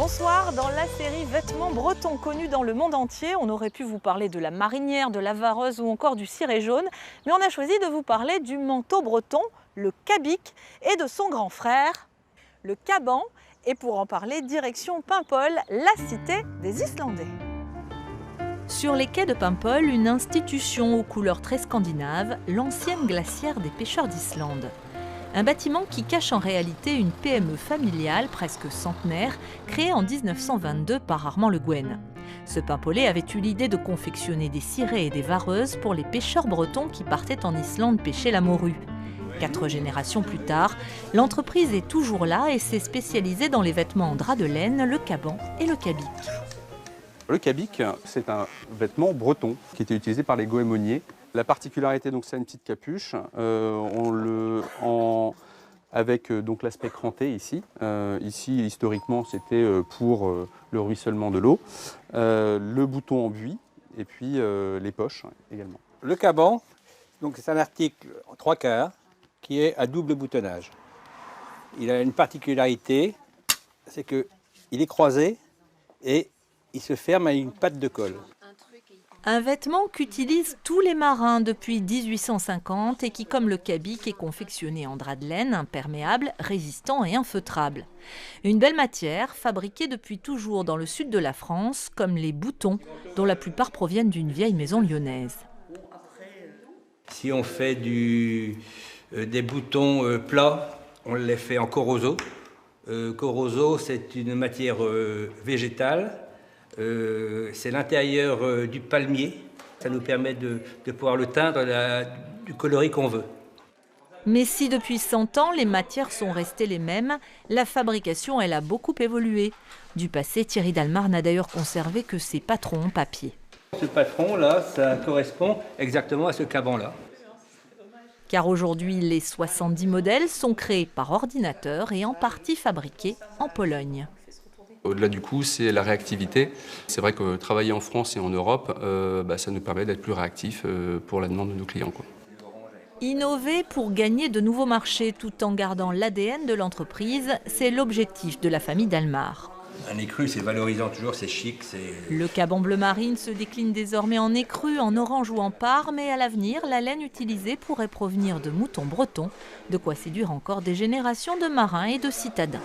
Bonsoir, dans la série Vêtements bretons connus dans le monde entier, on aurait pu vous parler de la marinière, de la vareuse ou encore du ciré jaune, mais on a choisi de vous parler du manteau breton, le cabic, et de son grand frère, le caban. Et pour en parler, direction Paimpol, la cité des Islandais. Sur les quais de Paimpol, une institution aux couleurs très scandinaves, l'ancienne glacière des pêcheurs d'Islande. Un bâtiment qui cache en réalité une PME familiale presque centenaire, créée en 1922 par Armand Le Guen. Ce Paimpolais avait eu l'idée de confectionner des cirés et des vareuses pour les pêcheurs bretons qui partaient en Islande pêcher la morue. 4 générations plus tard, l'entreprise est toujours là et s'est spécialisée dans les vêtements en drap de laine, le caban et le cabic. Le cabic, c'est un vêtement breton qui était utilisé par les goémoniers. La particularité, donc, c'est une petite capuche, avec donc l'aspect cranté ici. Ici, historiquement, c'était pour le ruissellement de l'eau. Le bouton en buis et puis les poches également. Le caban, c'est un article en 3/4 qui est à double boutonnage. Il a une particularité, c'est qu'il est croisé et il se ferme à une patte de colle. Un vêtement qu'utilisent tous les marins depuis 1850 et qui, comme le cabic, est confectionné en drap de laine, imperméable, résistant et infeutrable. Une belle matière, fabriquée depuis toujours dans le sud de la France, comme les boutons, dont la plupart proviennent d'une vieille maison lyonnaise. Si on fait des boutons plats, on les fait en corozo. Corozo, c'est une matière végétale. C'est l'intérieur du palmier. Ça nous permet de pouvoir le teindre du coloris qu'on veut. Mais si depuis 100 ans, les matières sont restées les mêmes, la fabrication, elle a beaucoup évolué. Du passé, Thierry Dalmar n'a d'ailleurs conservé que ses patrons en papier. Ce patron-là, ça correspond exactement à ce caban-là. Car aujourd'hui, les 70 modèles sont créés par ordinateur et en partie fabriqués en Pologne. Au-delà du coût, c'est la réactivité. C'est vrai que travailler en France et en Europe, ça nous permet d'être plus réactifs pour la demande de nos clients, quoi. Innover pour gagner de nouveaux marchés tout en gardant l'ADN de l'entreprise, c'est l'objectif de la famille Dalmar. Un écru, c'est valorisant toujours, c'est chic. Le caban bleu marine se décline désormais en écru, en orange ou en parre, mais à l'avenir, la laine utilisée pourrait provenir de moutons bretons, de quoi séduire encore des générations de marins et de citadins.